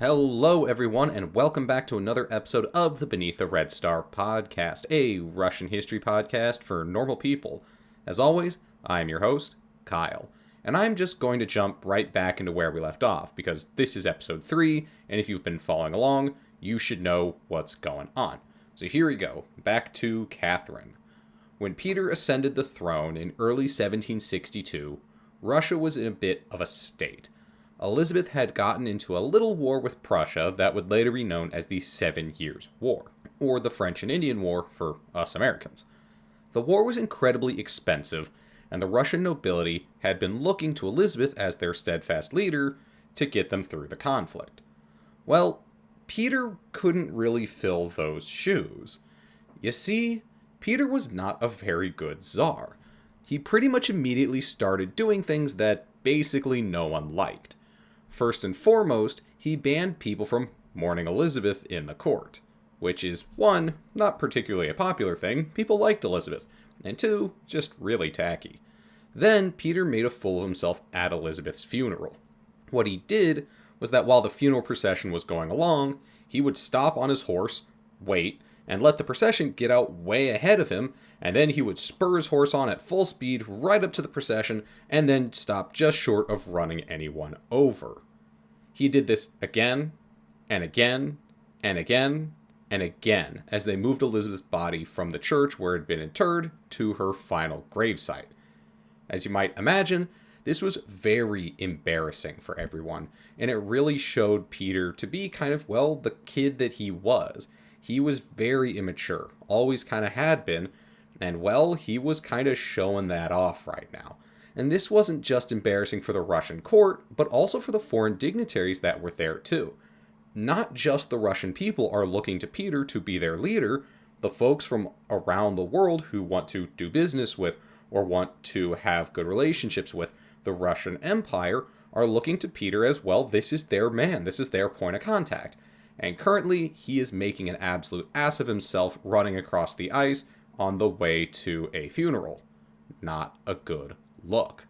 Hello, everyone, and welcome back to another episode of the Beneath the Red Star podcast, a Russian history podcast for normal people. As always, I'm your host, Kyle, and I'm just going to jump right back into where we left off, because this is episode 3, and if you've been following along, you should know what's going on. So here we go, back to Catherine. When Peter ascended the throne in early 1762, Russia was in a bit of a state. Elizabeth had gotten into a little war with Prussia that would later be known as the 7 Years' War, or the French and Indian War for us Americans. The war was incredibly expensive, and the Russian nobility had been looking to Elizabeth as their steadfast leader to get them through the conflict. Well, Peter couldn't really fill those shoes. You see, Peter was not a very good czar. He pretty much immediately started doing things that basically no one liked. First and foremost, he banned people from mourning Elizabeth in the court, which is, 1, not particularly a popular thing, people liked Elizabeth, and 2, just really tacky. Then, Peter made a fool of himself at Elizabeth's funeral. What he did was that while the funeral procession was going along, he would stop on his horse, wait, and let the procession get out way ahead of him, and then he would spur his horse on at full speed right up to the procession, and then stop just short of running anyone over. He did this again, and again, and again, and again, as they moved Elizabeth's body from the church where it had been interred to her final gravesite. As you might imagine, this was very embarrassing for everyone, and it really showed Peter to be kind of, well, the kid that he was. He was very immature, always kind of had been, and well, he was kind of showing that off right now. And this wasn't just embarrassing for the Russian court, but also for the foreign dignitaries that were there too. Not just the Russian people are looking to Peter to be their leader, the folks from around the world who want to do business with or want to have good relationships with the Russian Empire are looking to Peter as, well, this is their man, this is their point of contact. And currently, he is making an absolute ass of himself running across the ice on the way to a funeral. Not a good look.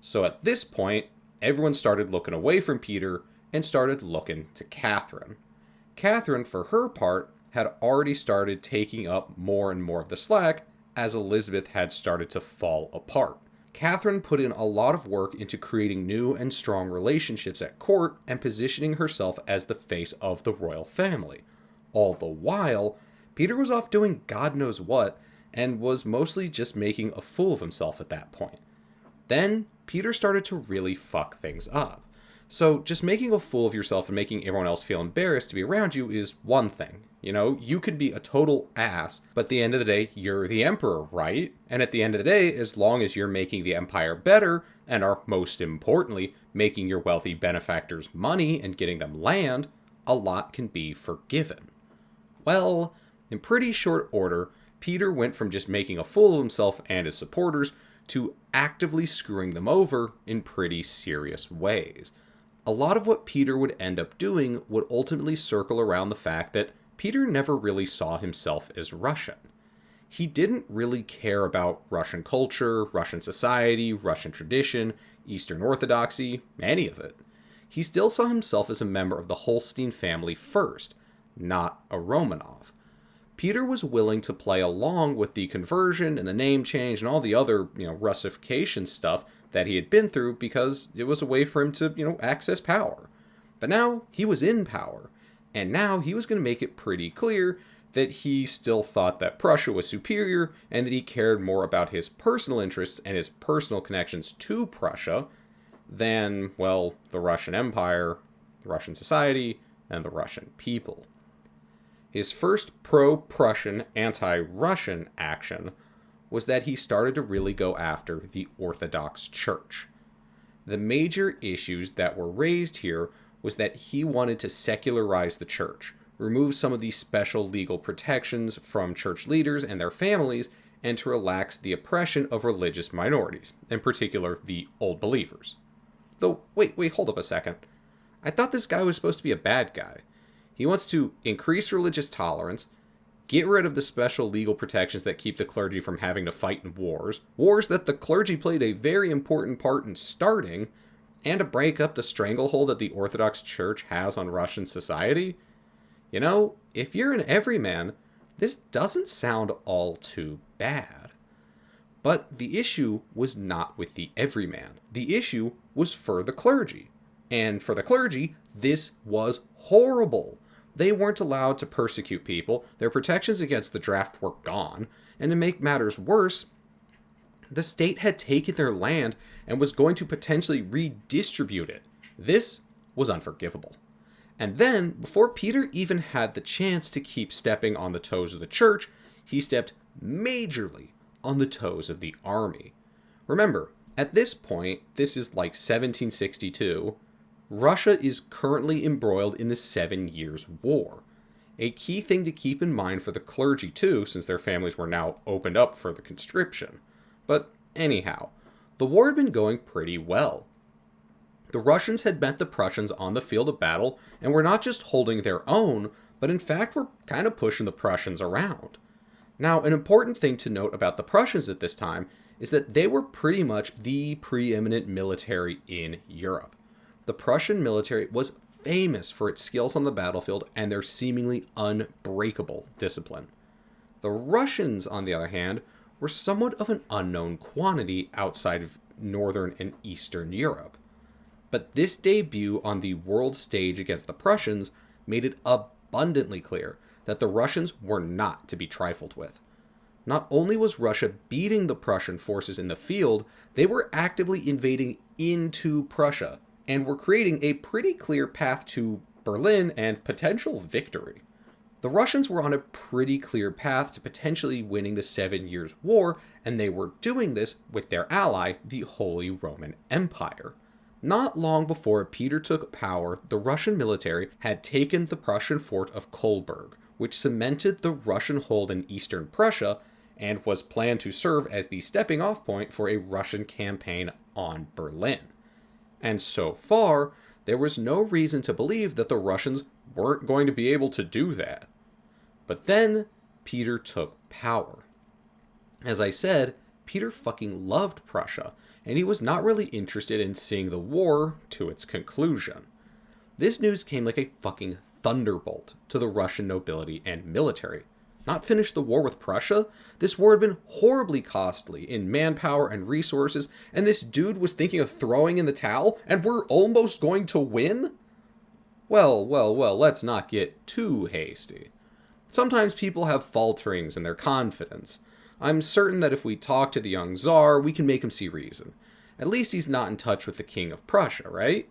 So at this point, everyone started looking away from Peter and started looking to Catherine. Catherine, for her part, had already started taking up more and more of the slack as Elizabeth had started to fall apart. Catherine put in a lot of work into creating new and strong relationships at court and positioning herself as the face of the royal family. All the while, Peter was off doing God knows what and was mostly just making a fool of himself at that point. Then, Peter started to really fuck things up. So, just making a fool of yourself and making everyone else feel embarrassed to be around you is one thing. You know, you could be a total ass, but at the end of the day, you're the emperor, right? And at the end of the day, as long as you're making the empire better, and are, most importantly, making your wealthy benefactors money and getting them land, a lot can be forgiven. Well, in pretty short order, Peter went from just making a fool of himself and his supporters to actively screwing them over in pretty serious ways. A lot of what Peter would end up doing would ultimately circle around the fact that Peter never really saw himself as Russian. He didn't really care about Russian culture, Russian society, Russian tradition, Eastern Orthodoxy, any of it. He still saw himself as a member of the Holstein family first, not a Romanov. Peter was willing to play along with the conversion and the name change and all the other, Russification stuff that he had been through because it was a way for him to, access power. But now he was in power, and now he was going to make it pretty clear that he still thought that Prussia was superior and that he cared more about his personal interests and his personal connections to Prussia than, well, the Russian Empire, the Russian society, and the Russian people. His first pro-Prussian, anti-Russian action was that he started to really go after the Orthodox Church. The major issues that were raised here was that he wanted to secularize the church, remove some of these special legal protections from church leaders and their families, and to relax the oppression of religious minorities, in particular the Old Believers. Though, wait, hold up a second. I thought this guy was supposed to be a bad guy. He wants to increase religious tolerance, get rid of the special legal protections that keep the clergy from having to fight in wars that the clergy played a very important part in starting, and to break up the stranglehold that the Orthodox Church has on Russian society. You know, if you're an everyman, this doesn't sound all too bad. But the issue was not with the everyman. The issue was for the clergy. And for the clergy, this was horrible. They weren't allowed to persecute people, their protections against the draft were gone, and to make matters worse, the state had taken their land and was going to potentially redistribute it. This was unforgivable. And then, before Peter even had the chance to keep stepping on the toes of the church, he stepped majorly on the toes of the army. Remember, at this point, this is like 1762, Russia is currently embroiled in the 7 Years' War. A key thing to keep in mind for the clergy too, since their families were now opened up for the conscription. But anyhow, the war had been going pretty well. The Russians had met the Prussians on the field of battle and were not just holding their own, but in fact were kind of pushing the Prussians around. Now, an important thing to note about the Prussians at this time is that they were pretty much the preeminent military in Europe. The Prussian military was famous for its skills on the battlefield and their seemingly unbreakable discipline. The Russians, on the other hand, were somewhat of an unknown quantity outside of Northern and Eastern Europe. But this debut on the world stage against the Prussians made it abundantly clear that the Russians were not to be trifled with. Not only was Russia beating the Prussian forces in the field, they were actively invading into Prussia, and were creating a pretty clear path to Berlin and potential victory. The Russians were on a pretty clear path to potentially winning the 7 Years' War, and they were doing this with their ally, the Holy Roman Empire. Not long before Peter took power, the Russian military had taken the Prussian fort of Kolberg, which cemented the Russian hold in eastern Prussia, and was planned to serve as the stepping-off point for a Russian campaign on Berlin. And so far, there was no reason to believe that the Russians weren't going to be able to do that. But then, Peter took power. As I said, Peter fucking loved Prussia, and he was not really interested in seeing the war to its conclusion. This news came like a fucking thunderbolt to the Russian nobility and military. Not finish the war with Prussia? This war had been horribly costly in manpower and resources, and this dude was thinking of throwing in the towel, and we're almost going to win? Well, let's not get too hasty. Sometimes people have falterings in their confidence. I'm certain that if we talk to the young Tsar, we can make him see reason. At least he's not in touch with the King of Prussia, right?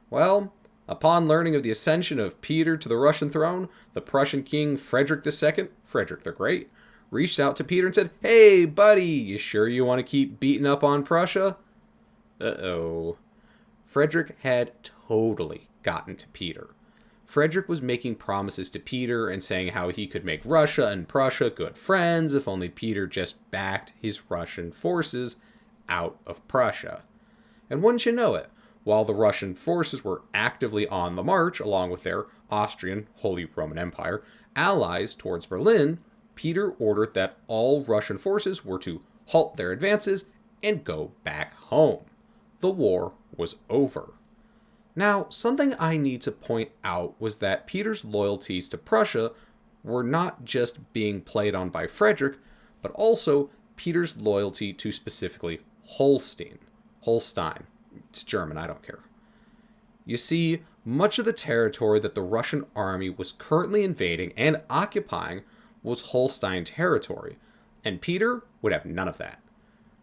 Well, upon learning of the ascension of Peter to the Russian throne, the Prussian King Frederick II, Frederick the Great, reached out to Peter and said, "Hey, buddy, you sure you want to keep beating up on Prussia?" Uh-oh. Frederick had totally gotten to Peter. Frederick was making promises to Peter and saying how he could make Russia and Prussia good friends if only Peter just backed his Russian forces out of Prussia. And wouldn't you know it, while the Russian forces were actively on the march, along with their Austrian Holy Roman Empire allies towards Berlin, Peter ordered that all Russian forces were to halt their advances and go back home. The war was over. Now, something I need to point out was that Peter's loyalties to Prussia were not just being played on by Frederick, but also Peter's loyalty to specifically Holstein. It's German, I don't care. You see, much of the territory that the Russian army was currently invading and occupying was Holstein territory, and Peter would have none of that.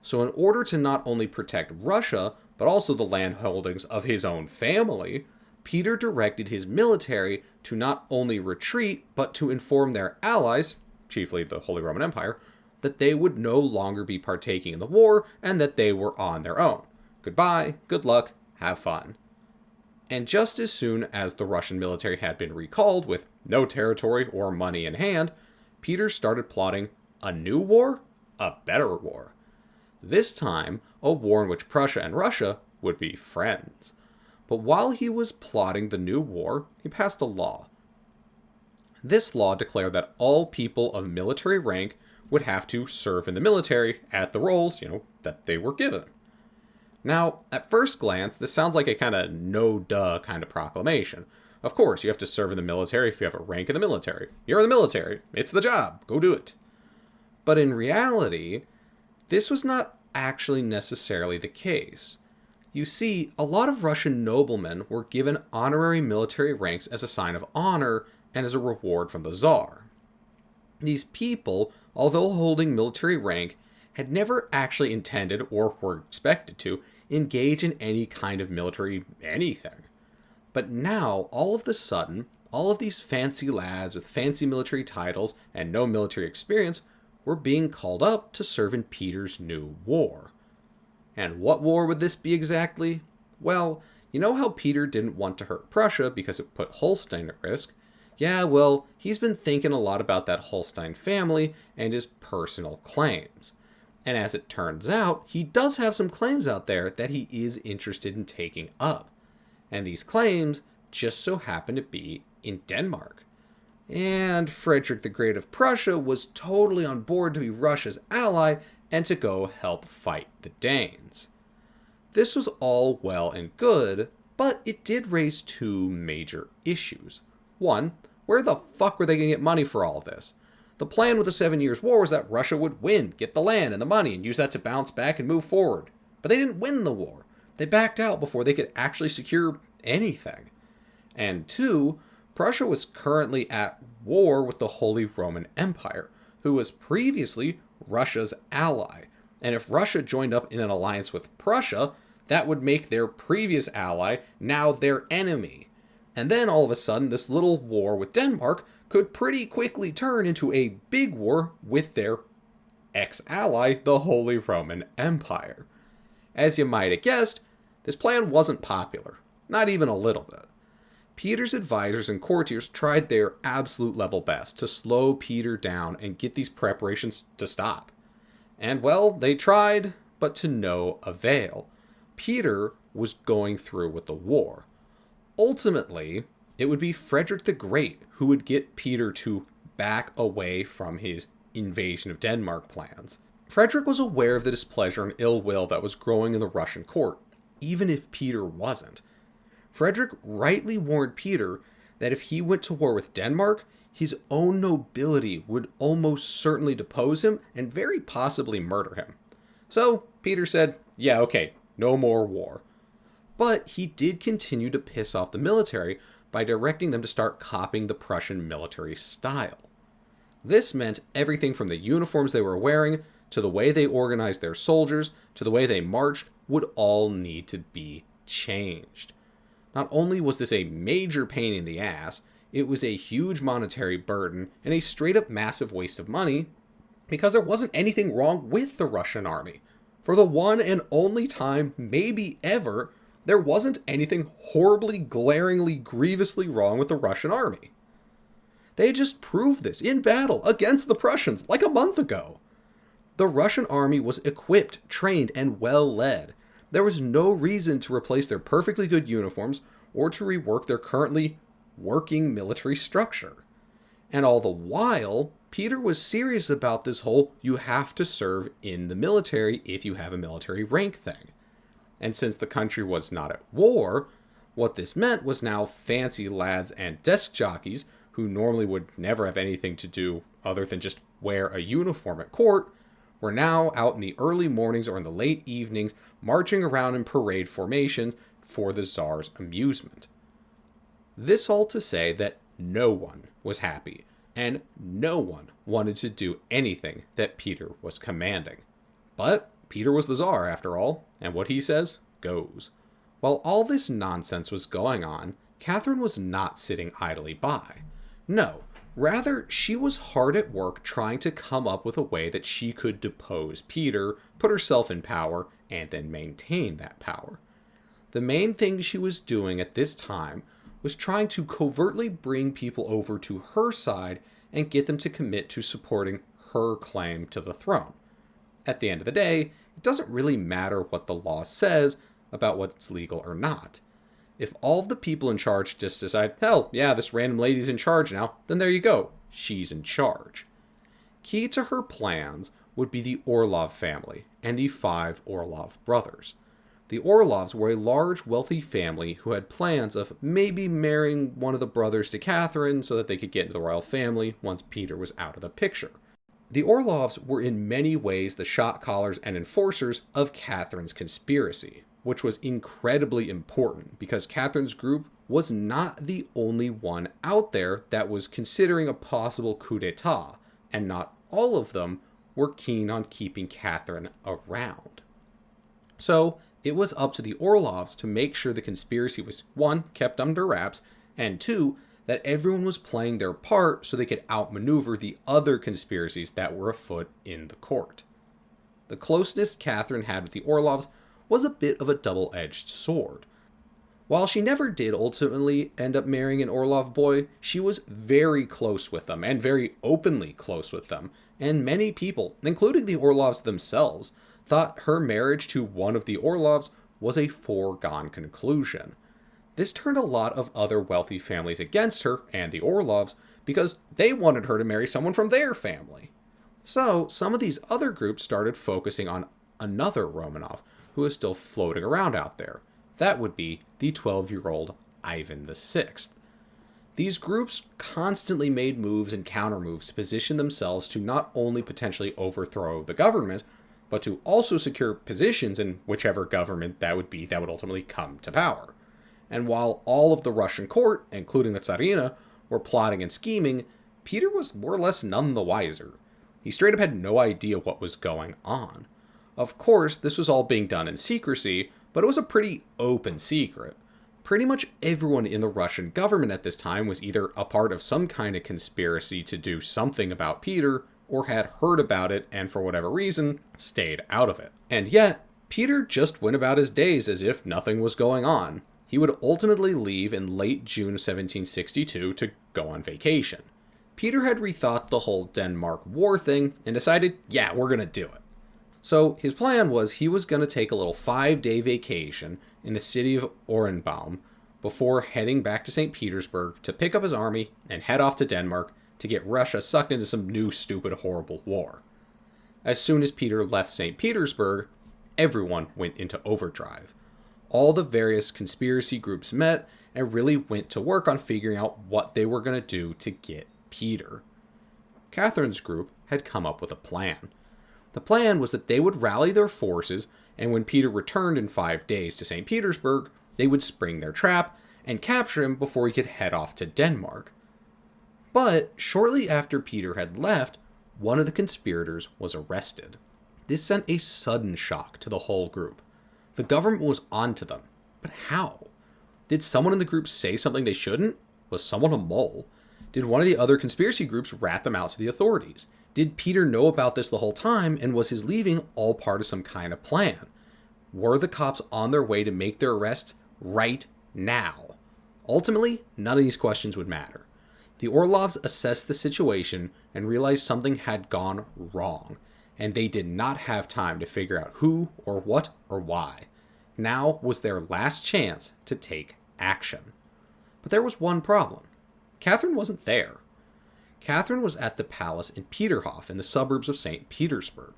So in order to not only protect Russia, but also the land holdings of his own family, Peter directed his military to not only retreat, but to inform their allies, chiefly the Holy Roman Empire, that they would no longer be partaking in the war and that they were on their own. Goodbye, good luck, have fun. And just as soon as the Russian military had been recalled with no territory or money in hand, Peter started plotting a new war, a better war. This time, a war in which Prussia and Russia would be friends. But while he was plotting the new war, he passed a law. This law declared that all people of military rank would have to serve in the military at the roles, that they were given. Now, at first glance, this sounds like a kind of no-duh kind of proclamation. Of course, you have to serve in the military if you have a rank in the military. You're in the military. It's the job. Go do it. But in reality, this was not actually necessarily the case. You see, a lot of Russian noblemen were given honorary military ranks as a sign of honor and as a reward from the Tsar. These people, although holding military rank, had never actually intended or were expected to engage in any kind of military anything. But now, all of a sudden, all of these fancy lads with fancy military titles and no military experience were being called up to serve in Peter's new war. And what war would this be exactly? Well, you know how Peter didn't want to hurt Prussia because it put Holstein at risk? Yeah, well, he's been thinking a lot about that Holstein family and his personal claims. And as it turns out, he does have some claims out there that he is interested in taking up. And these claims just so happen to be in Denmark. And Frederick the Great of Prussia was totally on board to be Russia's ally and to go help fight the Danes. This was all well and good, but it did raise two major issues. One, where the fuck were they going to get money for all of this? The plan with the 7 Years' War was that Russia would win, get the land and the money, and use that to bounce back and move forward. But they didn't win the war. They backed out before they could actually secure anything. And two, Prussia was currently at war with the Holy Roman Empire, who was previously Russia's ally. And if Russia joined up in an alliance with Prussia, that would make their previous ally now their enemy. And then all of a sudden, this little war with Denmark could pretty quickly turn into a big war with their ex-ally, the Holy Roman Empire. As you might have guessed, this plan wasn't popular. Not even a little bit. Peter's advisors and courtiers tried their absolute level best to slow Peter down and get these preparations to stop. And well, they tried, but to no avail. Peter was going through with the war. Ultimately, it would be Frederick the Great who would get Peter to back away from his invasion of Denmark plans. Frederick was aware of the displeasure and ill will that was growing in the Russian court, even if Peter wasn't. Frederick rightly warned Peter that if he went to war with Denmark, his own nobility would almost certainly depose him and very possibly murder him. So Peter said, yeah, okay, no more war. But he did continue to piss off the military by directing them to start copying the Prussian military style. This meant everything from the uniforms they were wearing, to the way they organized their soldiers, to the way they marched, would all need to be changed. Not only was this a major pain in the ass, it was a huge monetary burden and a straight up massive waste of money, because there wasn't anything wrong with the Russian army. For the one and only time, maybe ever, there wasn't anything horribly, glaringly, grievously wrong with the Russian army. They had just proved this in battle against the Prussians like a month ago. The Russian army was equipped, trained, and well led. There was no reason to replace their perfectly good uniforms or to rework their currently working military structure. And all the while, Peter was serious about this whole you have to serve in the military if you have a military rank thing. And since the country was not at war, what this meant was now fancy lads and desk jockeys who normally would never have anything to do other than just wear a uniform at court were now out in the early mornings or in the late evenings marching around in parade formation for the Tsar's amusement. This all to say that no one was happy, and no one wanted to do anything that Peter was commanding. But Peter was the Tsar, after all, and what he says goes. While all this nonsense was going on, Catherine was not sitting idly by. No, rather, she was hard at work trying to come up with a way that she could depose Peter, put herself in power, and then maintain that power. The main thing she was doing at this time was trying to covertly bring people over to her side and get them to commit to supporting her claim to the throne. At the end of the day, it doesn't really matter what the law says about what's legal or not. If all of the people in charge just decide, hell, yeah, this random lady's in charge now, then there you go. She's in charge. Key to her plans would be the Orlov family and the 5 Orlov brothers. The Orlovs were a large, wealthy family who had plans of maybe marrying one of the brothers to Catherine so that they could get into the royal family once Peter was out of the picture. The Orlovs were in many ways the shot callers and enforcers of Catherine's conspiracy, which was incredibly important because Catherine's group was not the only one out there that was considering a possible coup d'etat, and not all of them were keen on keeping Catherine around. So it was up to the Orlovs to make sure the conspiracy was, 1, kept under wraps, and 2, that everyone was playing their part so they could outmaneuver the other conspiracies that were afoot in the court. The closeness Catherine had with the Orlovs was a bit of a double-edged sword. While she never did ultimately end up marrying an Orlov boy, she was very close with them, and very openly close with them, and many people, including the Orlovs themselves, thought her marriage to one of the Orlovs was a foregone conclusion. This turned a lot of other wealthy families against her and the Orlovs because they wanted her to marry someone from their family. So some of these other groups started focusing on another Romanov who is still floating around out there. That would be the 12-year-old Ivan VI. These groups constantly made moves and countermoves to position themselves to not only potentially overthrow the government, but to also secure positions in whichever government that would be that would ultimately come to power. And while all of the Russian court, including the Tsarina, were plotting and scheming, Peter was more or less none the wiser. He straight up had no idea what was going on. Of course, this was all being done in secrecy, but it was a pretty open secret. Pretty much everyone in the Russian government at this time was either a part of some kind of conspiracy to do something about Peter, or had heard about it and for whatever reason, stayed out of it. And yet, Peter just went about his days as if nothing was going on. He would ultimately leave in late June of 1762 to go on vacation. Peter had rethought the whole Denmark war thing and decided, yeah, we're going to do it. So his plan was he was going to take a little 5-day vacation in the city of Orenbaum before heading back to St. Petersburg to pick up his army and head off to Denmark to get Russia sucked into some new stupid horrible war. As soon as Peter left St. Petersburg, everyone went into overdrive. All the various conspiracy groups met and really went to work on figuring out what they were going to do to get Peter. Catherine's group had come up with a plan. The plan was that they would rally their forces, and when Peter returned in 5 days to St. Petersburg, they would spring their trap and capture him before he could head off to Denmark. But shortly after Peter had left, one of the conspirators was arrested. This sent a sudden shock to the whole group. The government was onto them, but how? Did someone in the group say something they shouldn't? Was someone a mole? Did one of the other conspiracy groups rat them out to the authorities? Did Peter know about this the whole time, and was his leaving all part of some kind of plan? Were the cops on their way to make their arrests right now? Ultimately, none of these questions would matter. The Orlovs assessed the situation and realized something had gone wrong, and they did not have time to figure out who or what or why. Now was their last chance to take action. But there was one problem. Catherine wasn't there. Catherine was at the palace in Peterhof in the suburbs of St. Petersburg.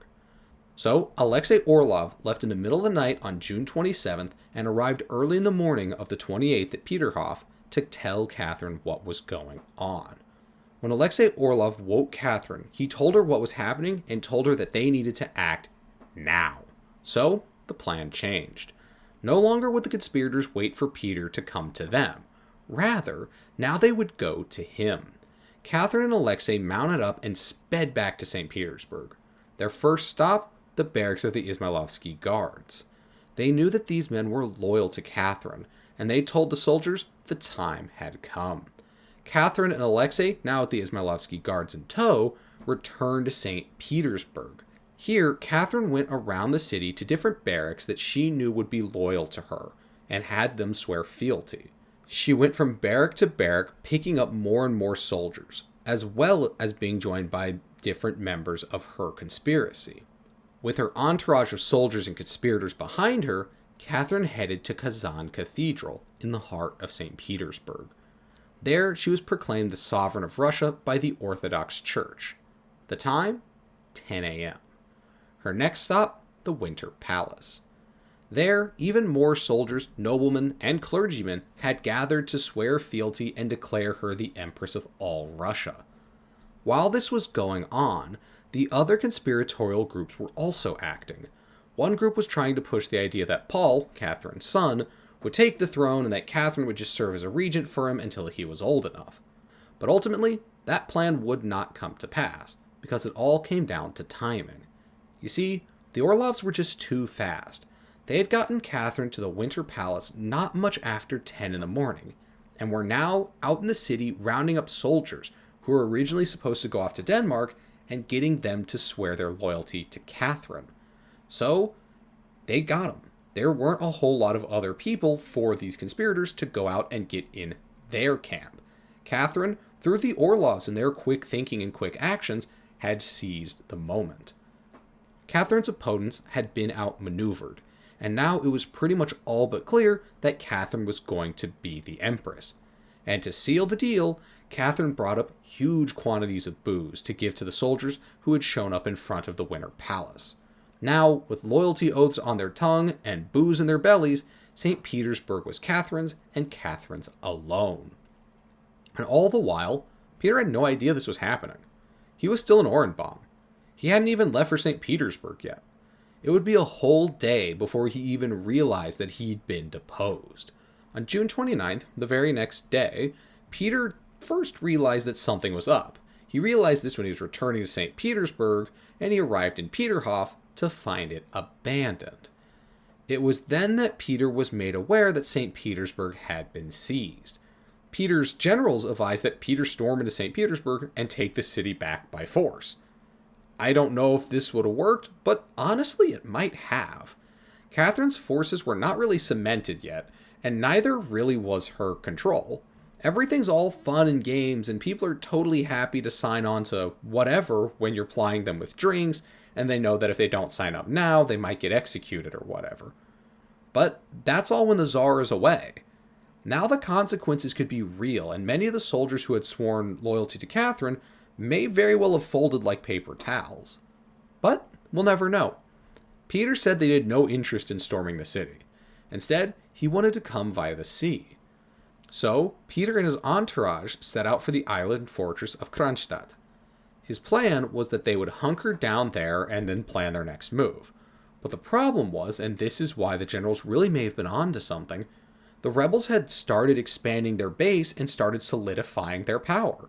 So Alexei Orlov left in the middle of the night on June 27th and arrived early in the morning of the 28th at Peterhof to tell Catherine what was going on. When Alexei Orlov woke Catherine, he told her what was happening and told her that they needed to act now. So the plan changed. No longer would the conspirators wait for Peter to come to them. Rather, now they would go to him. Catherine and Alexei mounted up and sped back to St. Petersburg. Their first stop, the barracks of the Izmailovsky Guards. They knew that these men were loyal to Catherine, and they told the soldiers the time had come. Catherine and Alexei, now with the Izmailovsky Guards in tow, returned to St. Petersburg. Here, Catherine went around the city to different barracks that she knew would be loyal to her, and had them swear fealty. She went from barrack to barrack, picking up more and more soldiers, as well as being joined by different members of her conspiracy. With her entourage of soldiers and conspirators behind her, Catherine headed to Kazan Cathedral in the heart of St. Petersburg. There, she was proclaimed the sovereign of Russia by the Orthodox Church. The time? 10 a.m. Her next stop, the Winter Palace. There, even more soldiers, noblemen, and clergymen had gathered to swear fealty and declare her the Empress of all Russia. While this was going on, the other conspiratorial groups were also acting. One group was trying to push the idea that Paul, Catherine's son, would take the throne and that Catherine would just serve as a regent for him until he was old enough. But ultimately, that plan would not come to pass, because it all came down to timing. You see, the Orlovs were just too fast. They had gotten Catherine to the Winter Palace not much after 10 in the morning, and were now out in the city rounding up soldiers who were originally supposed to go off to Denmark and getting them to swear their loyalty to Catherine. So, they got them. There weren't a whole lot of other people for these conspirators to go out and get in their camp. Catherine, through the Orlovs and their quick thinking and quick actions, had seized the moment. Catherine's opponents had been outmaneuvered, and now it was pretty much all but clear that Catherine was going to be the Empress. And to seal the deal, Catherine brought up huge quantities of booze to give to the soldiers who had shown up in front of the Winter Palace. Now, with loyalty oaths on their tongue and booze in their bellies, St. Petersburg was Catherine's and Catherine's alone. And all the while, Peter had no idea this was happening. He was still in Oranienbaum. He hadn't even left for St. Petersburg yet. It would be a whole day before he even realized that he'd been deposed. On June 29th, the very next day, Peter first realized that something was up. He realized this when he was returning to St. Petersburg, and he arrived in Peterhof to find it abandoned. It was then that Peter was made aware that St. Petersburg had been seized. Peter's generals advised that Peter storm into St. Petersburg and take the city back by force. I don't know if this would have worked, but honestly it might have. Catherine's forces were not really cemented yet, and neither really was her control. Everything's all fun and games, and people are totally happy to sign on to whatever when you're plying them with drinks, and they know that if they don't sign up now, they might get executed or whatever. But that's all when the Tsar is away. Now the consequences could be real, and many of the soldiers who had sworn loyalty to Catherine may very well have folded like paper towels. But we'll never know. Peter said they had no interest in storming the city. Instead, he wanted to come via the sea. So, Peter and his entourage set out for the island fortress of Kronstadt. His plan was that they would hunker down there and then plan their next move. But the problem was, and this is why the generals really may have been onto something, the rebels had started expanding their base and started solidifying their power.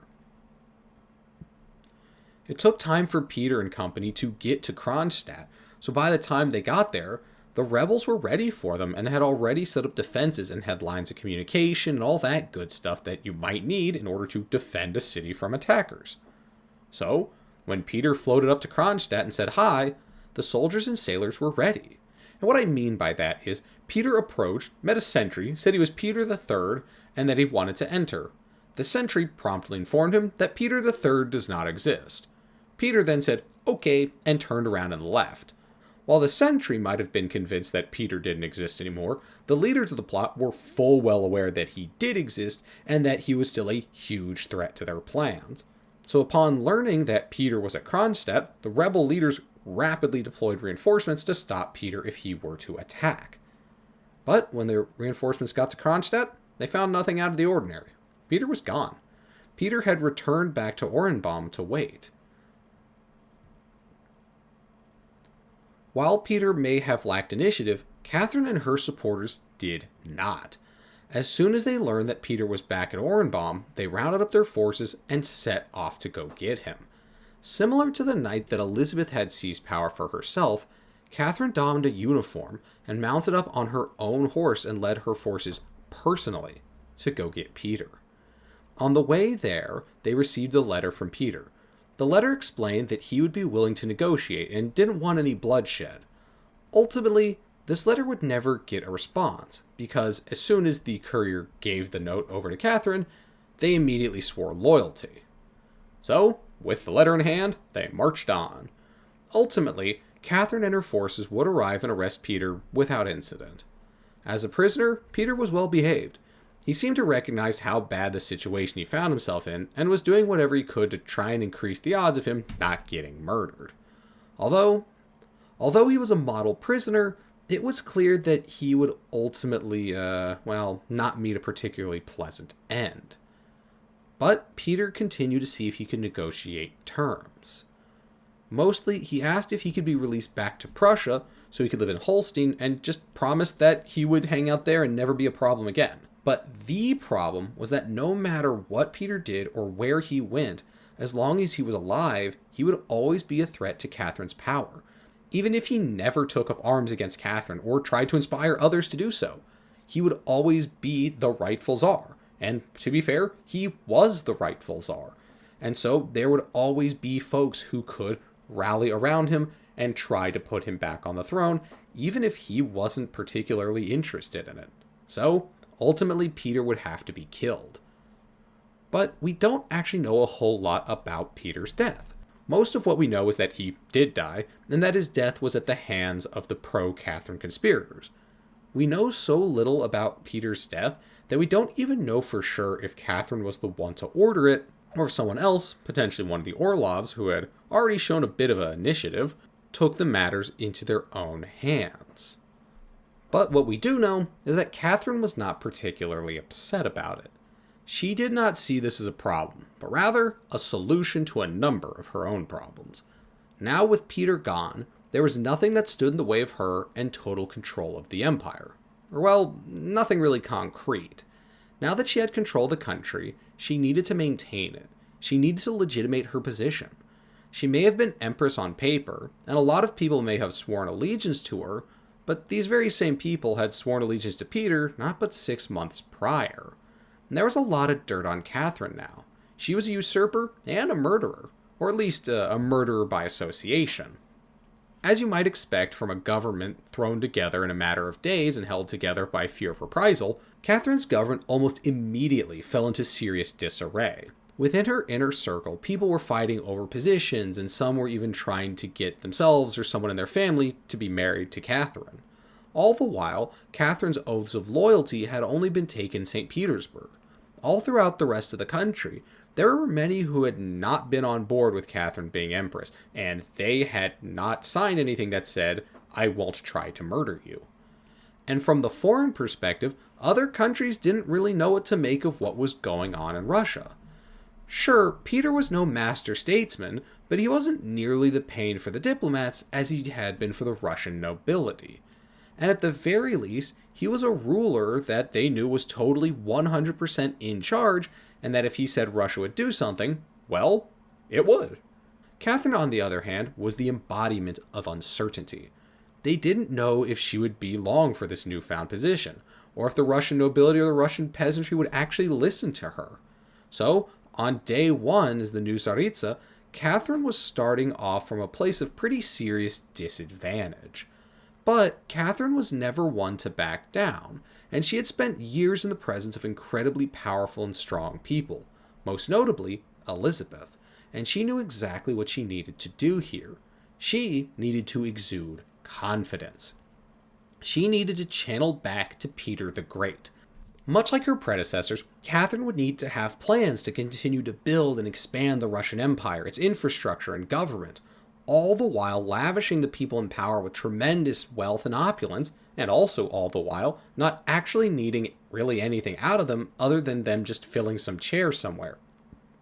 It took time for Peter and company to get to Kronstadt, so by the time they got there, the rebels were ready for them and had already set up defenses and had lines of communication and all that good stuff that you might need in order to defend a city from attackers. So, when Peter floated up to Kronstadt and said hi, the soldiers and sailors were ready. And what I mean by that is, Peter approached, met a sentry, said he was Peter III, and that he wanted to enter. The sentry promptly informed him that Peter III does not exist. Peter then said, okay, and turned around and left. While the sentry might have been convinced that Peter didn't exist anymore, the leaders of the plot were full well aware that he did exist and that he was still a huge threat to their plans. So upon learning that Peter was at Kronstadt, the rebel leaders rapidly deployed reinforcements to stop Peter if he were to attack. But when the reinforcements got to Kronstadt, they found nothing out of the ordinary. Peter was gone. Peter had returned back to Oranienbaum to wait. While Peter may have lacked initiative, Catherine and her supporters did not. As soon as they learned that Peter was back at Oranienbaum, they rounded up their forces and set off to go get him. Similar to the night that Elizabeth had seized power for herself, Catherine donned a uniform and mounted up on her own horse and led her forces personally to go get Peter. On the way there, they received a letter from Peter. The letter explained that he would be willing to negotiate and didn't want any bloodshed. Ultimately, this letter would never get a response, because as soon as the courier gave the note over to Catherine, they immediately swore loyalty. So, with the letter in hand, they marched on. Ultimately, Catherine and her forces would arrive and arrest Peter without incident. As a prisoner, Peter was well behaved. He seemed to recognize how bad the situation he found himself in, and was doing whatever he could to try and increase the odds of him not getting murdered. Although he was a model prisoner, it was clear that he would ultimately, not meet a particularly pleasant end. But Peter continued to see if he could negotiate terms. Mostly, he asked if he could be released back to Prussia so he could live in Holstein, and just promised that he would hang out there and never be a problem again. But the problem was that no matter what Peter did or where he went, as long as he was alive, he would always be a threat to Catherine's power, even if he never took up arms against Catherine or tried to inspire others to do so. He would always be the rightful Tsar, and to be fair, he was the rightful Tsar. And so there would always be folks who could rally around him and try to put him back on the throne, even if he wasn't particularly interested in it. So, ultimately, Peter would have to be killed. But we don't actually know a whole lot about Peter's death. Most of what we know is that he did die, and that his death was at the hands of the pro-Catherine conspirators. We know so little about Peter's death that we don't even know for sure if Catherine was the one to order it, or if someone else, potentially one of the Orlovs, who had already shown a bit of an initiative, took the matters into their own hands. But what we do know is that Catherine was not particularly upset about it. She did not see this as a problem, but rather a solution to a number of her own problems. Now with Peter gone, there was nothing that stood in the way of her and total control of the empire. Or well, nothing really concrete. Now that she had control of the country, she needed to maintain it. She needed to legitimate her position. She may have been Empress on paper, and a lot of people may have sworn allegiance to her, but these very same people had sworn allegiance to Peter not but 6 months prior. And there was a lot of dirt on Catherine now. She was a usurper and a murderer, or at least a murderer by association. As you might expect from a government thrown together in a matter of days and held together by fear of reprisal, Catherine's government almost immediately fell into serious disarray. Within her inner circle, people were fighting over positions, and some were even trying to get themselves or someone in their family to be married to Catherine. All the while, Catherine's oaths of loyalty had only been taken in St. Petersburg. All throughout the rest of the country, there were many who had not been on board with Catherine being Empress, and they had not signed anything that said, "I won't try to murder you." And from the foreign perspective, other countries didn't really know what to make of what was going on in Russia. Sure, Peter was no master statesman, but he wasn't nearly the pain for the diplomats as he had been for the Russian nobility. And at the very least, he was a ruler that they knew was totally 100% in charge, and that if he said Russia would do something, well, it would. Catherine, on the other hand, was the embodiment of uncertainty. They didn't know if she would be long for this newfound position, or if the Russian nobility or the Russian peasantry would actually listen to her. So, on day one as the new Tsaritsa, Catherine was starting off from a place of pretty serious disadvantage. But Catherine was never one to back down, and she had spent years in the presence of incredibly powerful and strong people, most notably Elizabeth, and she knew exactly what she needed to do here. She needed to exude confidence. She needed to channel back to Peter the Great. Much like her predecessors, Catherine would need to have plans to continue to build and expand the Russian Empire, its infrastructure and government, all the while lavishing the people in power with tremendous wealth and opulence, and also all the while not actually needing really anything out of them other than them just filling some chairs somewhere.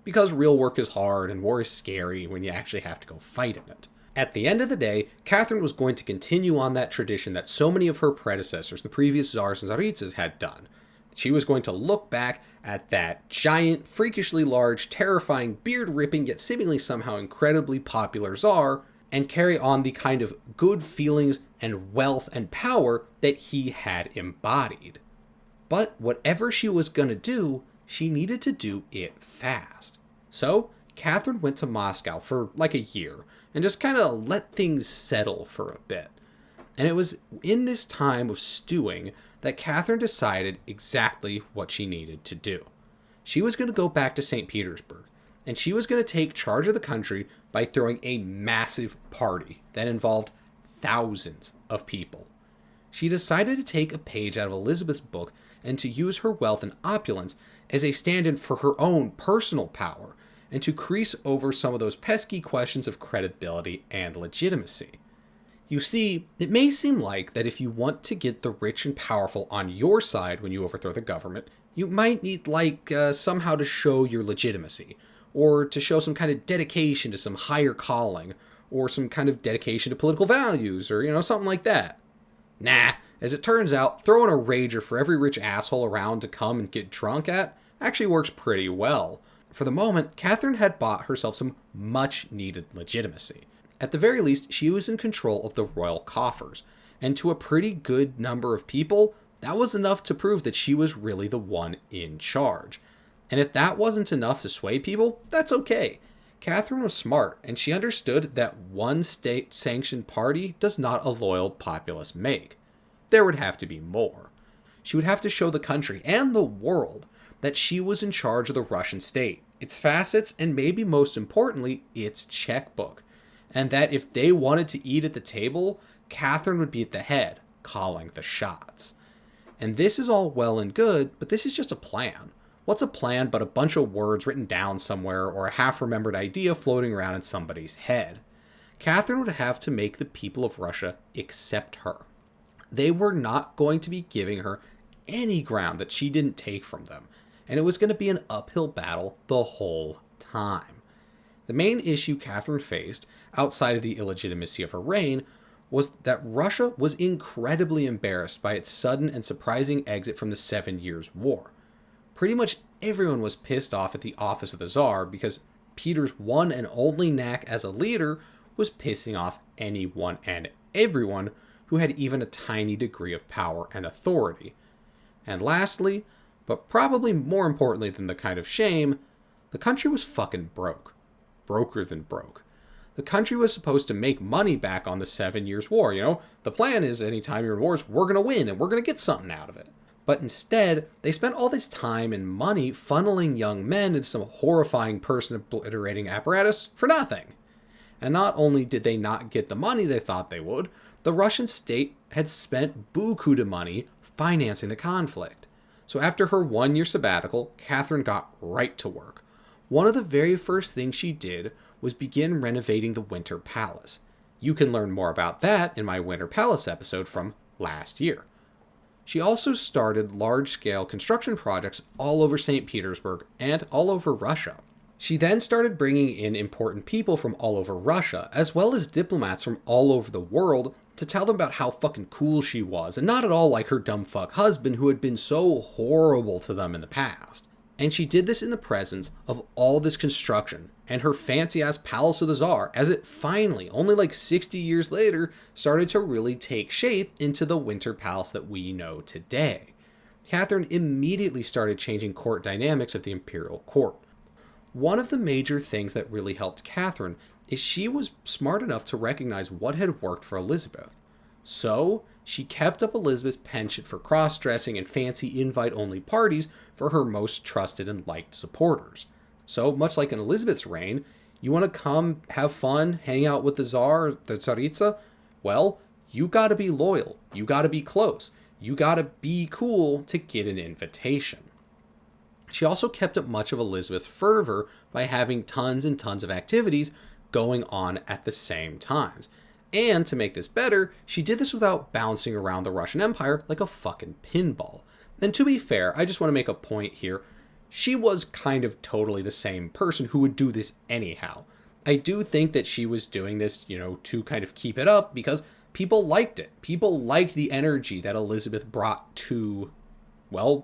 Because real work is hard and war is scary when you actually have to go fight in it. At the end of the day, Catherine was going to continue on that tradition that so many of her predecessors, the previous Tsars and Tsaritsas, had done. She was going to look back at that giant, freakishly large, terrifying, beard-ripping, yet seemingly somehow incredibly popular Tsar, and carry on the kind of good feelings and wealth and power that he had embodied. But whatever she was going to do, she needed to do it fast. So, Catherine went to Moscow for like a year, and just kind of let things settle for a bit. And it was in this time of stewing that Catherine decided exactly what she needed to do. She was going to go back to St. Petersburg, and she was going to take charge of the country by throwing a massive party that involved thousands of people. She decided to take a page out of Elizabeth's book and to use her wealth and opulence as a stand-in for her own personal power, and to crease over some of those pesky questions of credibility and legitimacy. You see, it may seem like that if you want to get the rich and powerful on your side when you overthrow the government, you might need, somehow to show your legitimacy, or to show some kind of dedication to some higher calling, or some kind of dedication to political values, or, something like that. Nah, as it turns out, throwing a rager for every rich asshole around to come and get drunk at actually works pretty well. For the moment, Catherine had bought herself some much-needed legitimacy. At the very least, she was in control of the royal coffers, and to a pretty good number of people, that was enough to prove that she was really the one in charge. And if that wasn't enough to sway people, that's okay. Catherine was smart, and she understood that one state-sanctioned party does not a loyal populace make. There would have to be more. She would have to show the country and the world that she was in charge of the Russian state, its facets, and maybe most importantly, its checkbook. And that if they wanted to eat at the table, Catherine would be at the head, calling the shots. And this is all well and good, but this is just a plan. What's a plan but a bunch of words written down somewhere or a half-remembered idea floating around in somebody's head? Catherine would have to make the people of Russia accept her. They were not going to be giving her any ground that she didn't take from them, and it was going to be an uphill battle the whole time. The main issue Catherine faced, outside of the illegitimacy of her reign, was that Russia was incredibly embarrassed by its sudden and surprising exit from the 7 Years' War. Pretty much everyone was pissed off at the office of the Tsar because Peter's one and only knack as a leader was pissing off anyone and everyone who had even a tiny degree of power and authority. And lastly, but probably more importantly than the kind of shame, the country was fucking broke. Broker than broke. The country was supposed to make money back on the 7 Years' War, The plan is anytime you're in wars, we're going to win and we're going to get something out of it. But instead, they spent all this time and money funneling young men into some horrifying person-obliterating apparatus for nothing. And not only did they not get the money they thought they would, the Russian state had spent buku de money financing the conflict. So after her 1-year sabbatical, Catherine got right to work. One of the very first things she did was begin renovating the Winter Palace. You can learn more about that in my Winter Palace episode from last year. She also started large-scale construction projects all over St. Petersburg and all over Russia. She then started bringing in important people from all over Russia, as well as diplomats from all over the world, to tell them about how fucking cool she was, and not at all like her dumb fuck husband who had been so horrible to them in the past. And she did this in the presence of all this construction and her fancy-ass Palace of the Tsar, as it finally, only 60 years later, started to really take shape into the Winter Palace that we know today. Catherine immediately started changing court dynamics of the imperial court. One of the major things that really helped Catherine is she was smart enough to recognize what had worked for Elizabeth. So, she kept up Elizabeth's penchant for cross-dressing and fancy invite-only parties for her most trusted and liked supporters. So, much like in Elizabeth's reign, you want to come, have fun, hang out with the Tsar, the Tsaritsa? Well, you gotta be loyal, you gotta be close, you gotta be cool to get an invitation. She also kept up much of Elizabeth's fervor by having tons and tons of activities going on at the same times. And to make this better, she did this without bouncing around the Russian Empire like a fucking pinball. And to be fair, I just want to make a point here. She was kind of totally the same person who would do this anyhow. I do think that she was doing this, to kind of keep it up because people liked it. People liked the energy that Elizabeth brought to,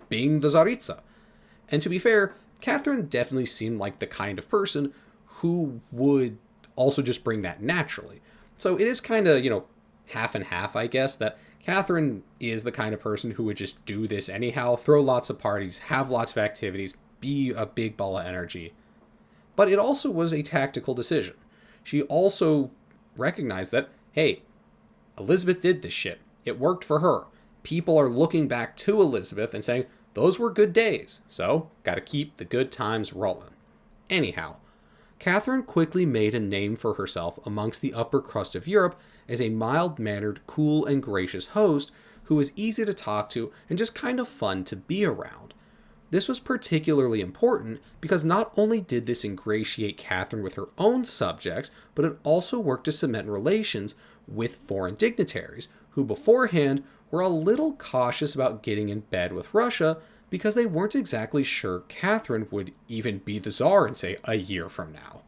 being the Tsaritsa. And to be fair, Catherine definitely seemed like the kind of person who would also just bring that naturally. So it is kind of, half and half, I guess, that Catherine is the kind of person who would just do this anyhow, throw lots of parties, have lots of activities, be a big ball of energy. But it also was a tactical decision. She also recognized that, hey, Elizabeth did this shit. It worked for her. People are looking back to Elizabeth and saying, those were good days, so gotta keep the good times rolling. Anyhow, Catherine quickly made a name for herself amongst the upper crust of Europe as a mild-mannered, cool, and gracious host who was easy to talk to and just kind of fun to be around. This was particularly important because not only did this ingratiate Catherine with her own subjects, but it also worked to cement relations with foreign dignitaries, who beforehand were a little cautious about getting in bed with Russia because they weren't exactly sure Catherine would even be the Tsar in, say, a year from now.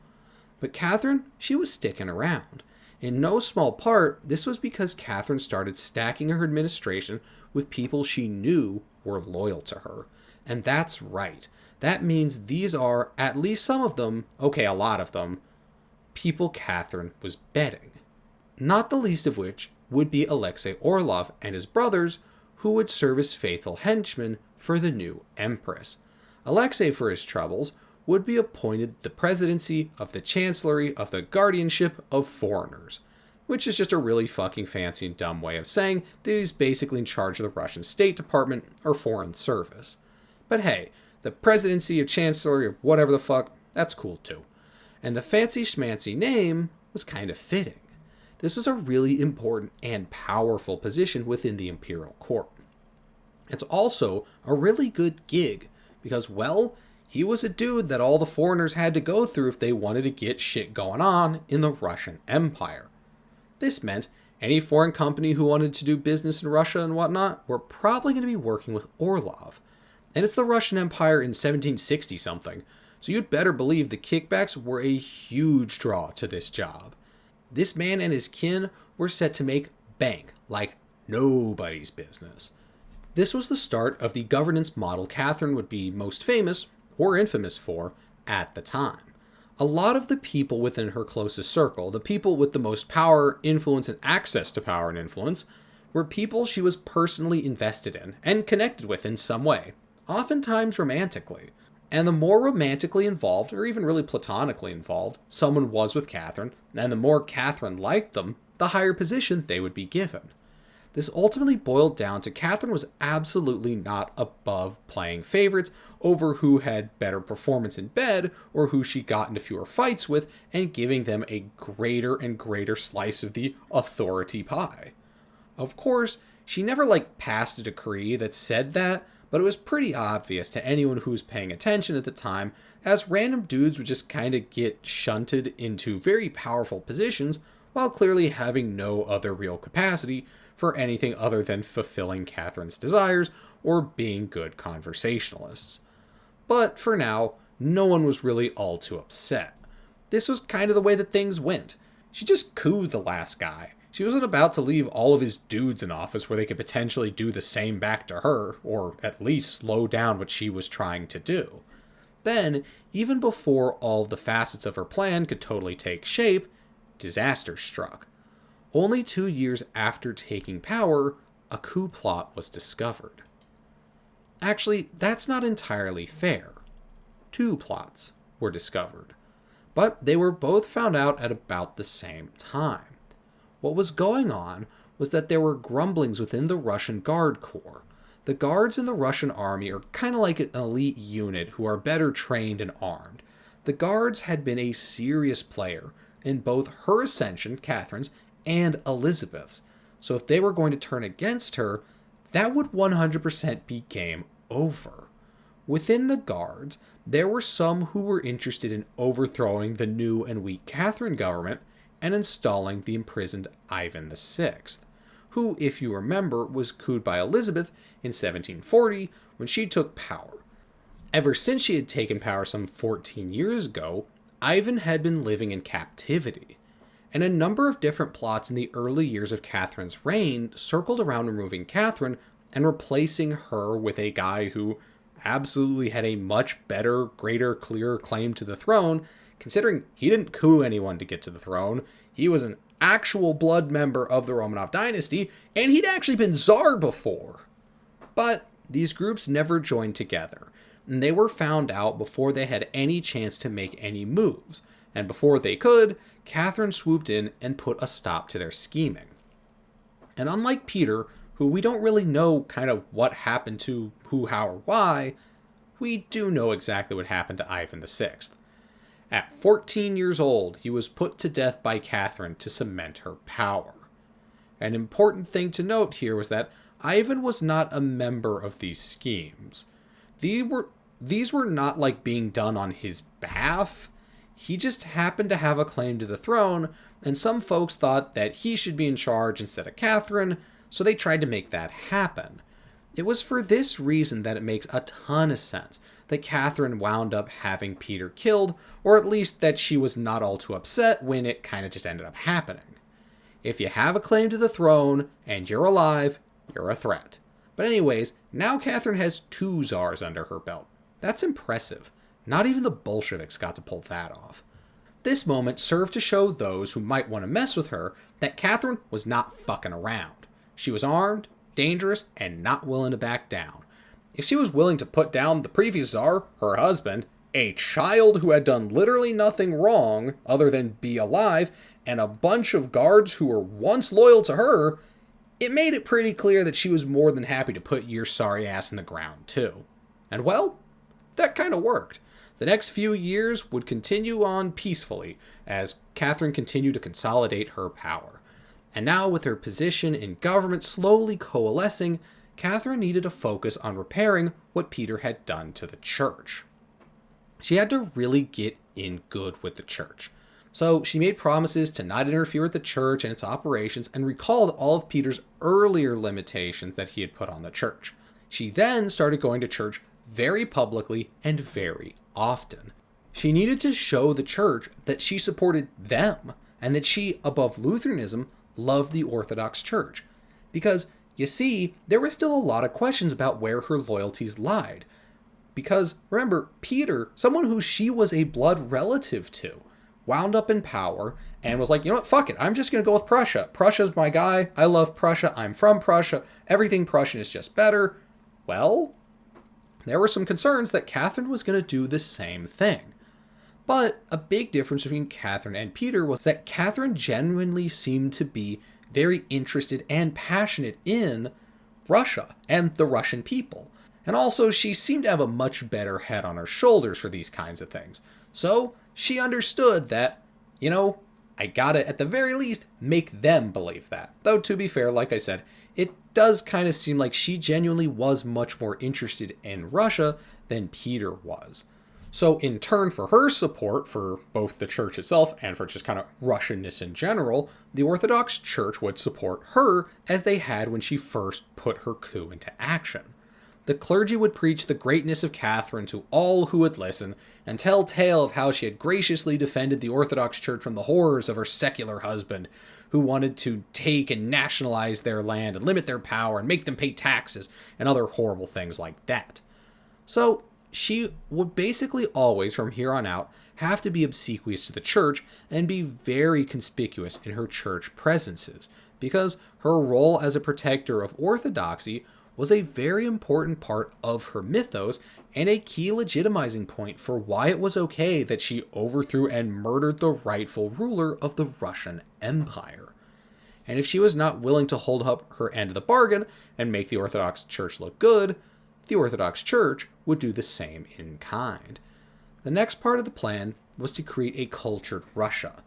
But Catherine, she was sticking around. In no small part, this was because Catherine started stacking her administration with people she knew were loyal to her. And that's right. That means these are, at least some of them, okay, a lot of them, people Catherine was betting. Not the least of which would be Alexei Orlov and his brothers, who would serve as faithful henchmen for the new Empress. Alexei, for his troubles, would be appointed the presidency of the Chancellery of the Guardianship of Foreigners, which is just a really fucking fancy and dumb way of saying that he's basically in charge of the Russian State Department or Foreign Service. But hey, the presidency of Chancellery of whatever the fuck, that's cool too. And the fancy schmancy name was kind of fitting. This was a really important and powerful position within the imperial court. It's also a really good gig because, well, he was a dude that all the foreigners had to go through if they wanted to get shit going on in the Russian Empire. This meant any foreign company who wanted to do business in Russia and whatnot were probably going to be working with Orlov. And it's the Russian Empire in 1760-something, so you'd better believe the kickbacks were a huge draw to this job. This man and his kin were set to make bank like nobody's business. This was the start of the governance model Catherine would be most famous, or infamous for, at the time. A lot of the people within her closest circle, the people with the most power, influence, and access to power and influence, were people she was personally invested in and connected with in some way, oftentimes romantically. And the more romantically involved, or even really platonically involved, someone was with Catherine, and the more Catherine liked them, the higher position they would be given. This ultimately boiled down to Catherine was absolutely not above playing favorites over who had better performance in bed or who she got into fewer fights with and giving them a greater and greater slice of the authority pie. Of course, she never passed a decree that said that, but it was pretty obvious to anyone who was paying attention at the time, as random dudes would just kind of get shunted into very powerful positions while clearly having no other real capacity for anything other than fulfilling Catherine's desires or being good conversationalists. But for now, no one was really all too upset. This was kind of the way that things went. She just cooed the last guy. She wasn't about to leave all of his dudes in office where they could potentially do the same back to her, or at least slow down what she was trying to do. Then, even before all the facets of her plan could totally take shape, disaster struck. Only 2 years after taking power, a coup plot was discovered. Actually, that's not entirely fair. 2 plots were discovered, but they were both found out at about the same time. What was going on was that there were grumblings within the Russian Guard Corps. The guards in the Russian army are kind of like an elite unit who are better trained and armed. The guards had been a serious player in both her ascension, Catherine's, and Elizabeth's, so if they were going to turn against her, that would 100% be game over. Within the guards, there were some who were interested in overthrowing the new and weak Catherine government and installing the imprisoned Ivan VI, who, if you remember, was couped by Elizabeth in 1740 when she took power. Ever since she had taken power some 14 years ago, Ivan had been living in captivity, and a number of different plots in the early years of Catherine's reign circled around removing Catherine and replacing her with a guy who absolutely had a much better, greater, clearer claim to the throne, considering he didn't coup anyone to get to the throne. He was an actual blood member of the Romanov dynasty, and he'd actually been Tsar before. But these groups never joined together, and they were found out before they had any chance to make any moves, and before they could, Catherine swooped in and put a stop to their scheming. And unlike Peter, who we don't really know kind of what happened to who, how, or why, we do know exactly what happened to Ivan VI. At 14 years old, he was put to death by Catherine to cement her power. An important thing to note here was that Ivan was not a member of these schemes. These were not being done on his behalf. He just happened to have a claim to the throne, and some folks thought that he should be in charge instead of Catherine, so they tried to make that happen. It was for this reason that it makes a ton of sense that Catherine wound up having Peter killed, or at least that she was not all too upset when it kind of just ended up happening. If you have a claim to the throne, and you're alive, you're a threat. But anyways, now Catherine has 2 czars under her belt. That's impressive. Not even the Bolsheviks got to pull that off. This moment served to show those who might want to mess with her that Catherine was not fucking around. She was armed, dangerous, and not willing to back down. If she was willing to put down the previous czar, her husband, a child who had done literally nothing wrong other than be alive, and a bunch of guards who were once loyal to her, it made it pretty clear that she was more than happy to put your sorry ass in the ground too. And well, that kind of worked. The next few years would continue on peacefully as Catherine continued to consolidate her power. And now with her position in government slowly coalescing, Catherine needed to focus on repairing what Peter had done to the church. She had to really get in good with the church. So she made promises to not interfere with the church and its operations and recalled all of Peter's earlier limitations that he had put on the church. She then started going to church very publicly and very often. She needed to show the church that she supported them and that she, above Lutheranism, loved the Orthodox Church. Because, you see, there were still a lot of questions about where her loyalties lied. Because, remember, Peter, someone who she was a blood relative to, wound up in power and was like, you know what, fuck it, I'm just going to go with Prussia. Prussia's my guy. I love Prussia. I'm from Prussia. Everything Prussian is just better. Well, there were some concerns that Catherine was going to do the same thing. But a big difference between Catherine and Peter was that Catherine genuinely seemed to be very interested and passionate in Russia and the Russian people. And also, she seemed to have a much better head on her shoulders for these kinds of things. So, she understood that, I gotta, at the very least, make them believe that. Though, to be fair, like I said, it does kind of seem like she genuinely was much more interested in Russia than Peter was. So, in turn for her support for both the church itself and for just kind of Russianness in general, the Orthodox Church would support her as they had when she first put her coup into action. The clergy would preach the greatness of Catherine to all who would listen and tell tale of how she had graciously defended the Orthodox Church from the horrors of her secular husband, who wanted to take and nationalize their land and limit their power and make them pay taxes and other horrible things like that. So, she would basically always, from here on out, have to be obsequious to the church and be very conspicuous in her church presences, because her role as a protector of orthodoxy was a very important part of her mythos and a key legitimizing point for why it was okay that she overthrew and murdered the rightful ruler of the Russian Empire. And if she was not willing to hold up her end of the bargain and make the Orthodox Church look good, the Orthodox Church would do the same in kind. The next part of the plan was to create a cultured Russia.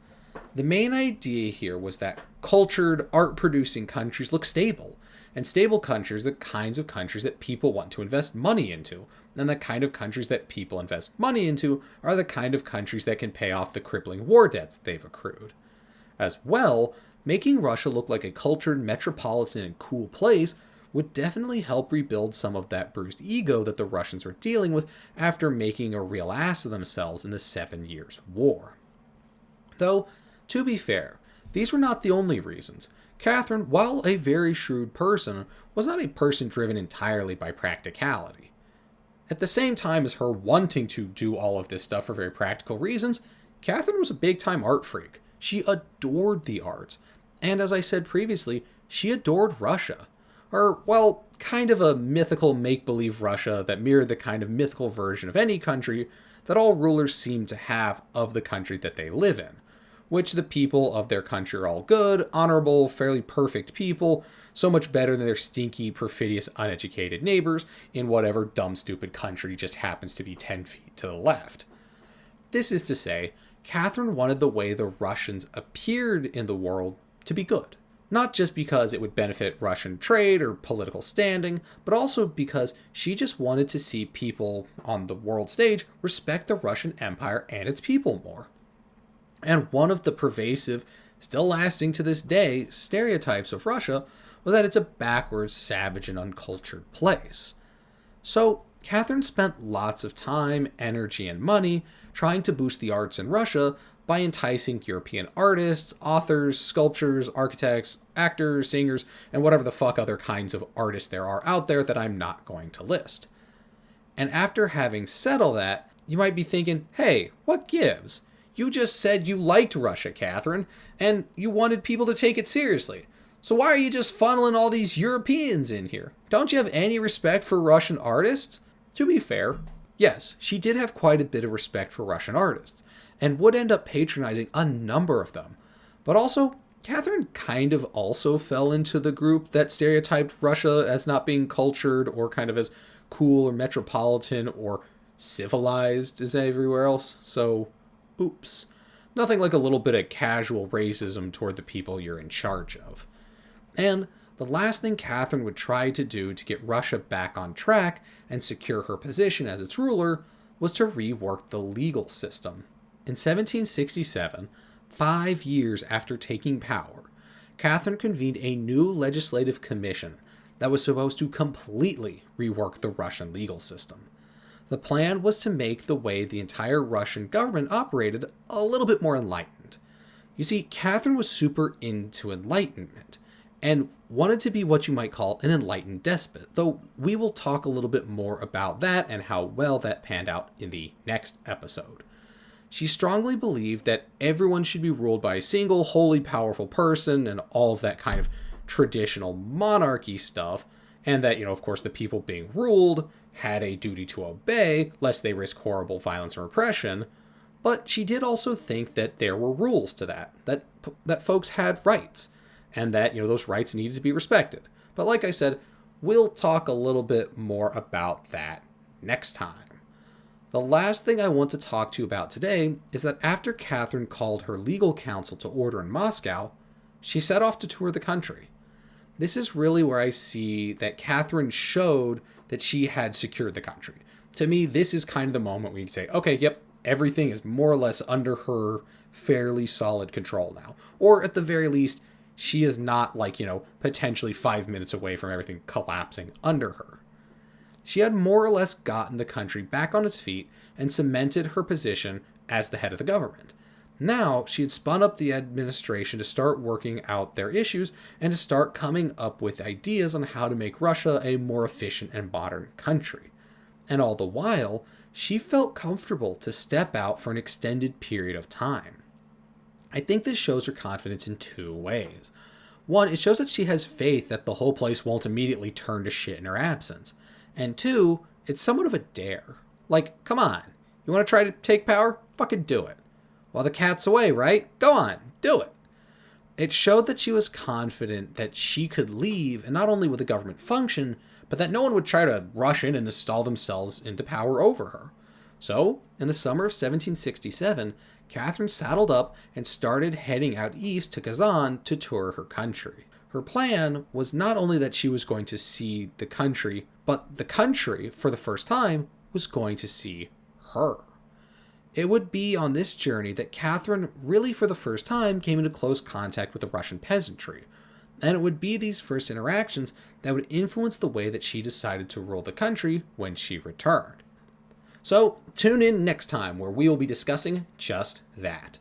The main idea here was that cultured, art-producing countries look stable, and stable countries are the kinds of countries that people want to invest money into, and the kind of countries that people invest money into are the kind of countries that can pay off the crippling war debts they've accrued. As well, making Russia look like a cultured, metropolitan, and cool place would definitely help rebuild some of that bruised ego that the Russians were dealing with after making a real ass of themselves in the 7 Years' War. Though, to be fair, these were not the only reasons. Catherine, while a very shrewd person, was not a person driven entirely by practicality. At the same time as her wanting to do all of this stuff for very practical reasons, Catherine was a big-time art freak. She adored the arts, and as I said previously, she adored Russia. Or, well, kind of a mythical make-believe Russia that mirrored the kind of mythical version of any country that all rulers seem to have of the country that they live in, which the people of their country are all good, honorable, fairly perfect people, so much better than their stinky, perfidious, uneducated neighbors in whatever dumb, stupid country just happens to be 10 feet to the left. This is to say, Catherine wanted the way the Russians appeared in the world to be good, Not just because it would benefit Russian trade or political standing, but also because she just wanted to see people on the world stage respect the Russian Empire and its people more. And one of the pervasive, still lasting to this day, stereotypes of Russia was that it's a backwards, savage, and uncultured place. So, Catherine spent lots of time, energy, and money trying to boost the arts in Russia by enticing European artists, authors, sculptors, architects, actors, singers, and whatever the fuck other kinds of artists there are out there that I'm not going to list. And after having said all that, you might be thinking, hey, what gives? You just said you liked Russia, Catherine, and you wanted people to take it seriously. So why are you just funneling all these Europeans in here? Don't you have any respect for Russian artists? To be fair, yes, she did have quite a bit of respect for Russian artists, and would end up patronizing a number of them. But also, Catherine kind of also fell into the group that stereotyped Russia as not being cultured or kind of as cool or metropolitan or civilized as everywhere else. So, oops. Nothing like a little bit of casual racism toward the people you're in charge of. And the last thing Catherine would try to do to get Russia back on track and secure her position as its ruler was to rework the legal system. In 1767, 5 years after taking power, Catherine convened a new legislative commission that was supposed to completely rework the Russian legal system. The plan was to make the way the entire Russian government operated a little bit more enlightened. You see, Catherine was super into enlightenment, and wanted to be what you might call an enlightened despot, though we will talk a little bit more about that and how well that panned out in the next episode. She strongly believed that everyone should be ruled by a single, wholly powerful person and all of that kind of traditional monarchy stuff, and that, of course, the people being ruled had a duty to obey, lest they risk horrible violence and repression. But she did also think that there were rules to that folks had rights, and that, those rights needed to be respected. But like I said, we'll talk a little bit more about that next time. The last thing I want to talk to you about today is that after Catherine called her legal counsel to order in Moscow, she set off to tour the country. This is really where I see that Catherine showed that she had secured the country. To me, this is kind of the moment where you can say, okay, yep, everything is more or less under her fairly solid control now. Or at the very least, she is not potentially 5 minutes away from everything collapsing under her. She had more or less gotten the country back on its feet and cemented her position as the head of the government. Now, she had spun up the administration to start working out their issues and to start coming up with ideas on how to make Russia a more efficient and modern country. And all the while, she felt comfortable to step out for an extended period of time. I think this shows her confidence in 2 ways. One, it shows that she has faith that the whole place won't immediately turn to shit in her absence. And 2, it's somewhat of a dare. Come on, you want to try to take power? Fucking do it. While the cat's away, right? Go on, do it. It showed that she was confident that she could leave, and not only would the government function, but that no one would try to rush in and install themselves into power over her. So, in the summer of 1767, Catherine saddled up and started heading out east to Kazan to tour her country. Her plan was not only that she was going to see the country, but the country, for the first time, was going to see her. It would be on this journey that Catherine really for the first time came into close contact with the Russian peasantry, and it would be these first interactions that would influence the way that she decided to rule the country when she returned. So, tune in next time where we will be discussing just that.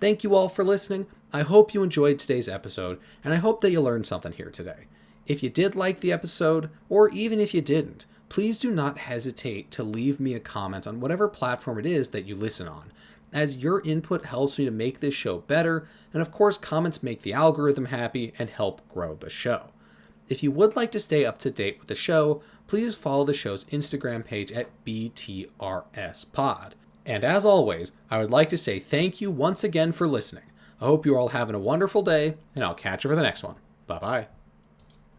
Thank you all for listening. I hope you enjoyed today's episode, and I hope that you learned something here today. If you did like the episode, or even if you didn't, please do not hesitate to leave me a comment on whatever platform it is that you listen on, as your input helps me to make this show better, and of course comments make the algorithm happy and help grow the show. If you would like to stay up to date with the show, please follow the show's Instagram page at BTRSPod. And as always, I would like to say thank you once again for listening. I hope you're all having a wonderful day, and I'll catch you for the next one. Bye-bye.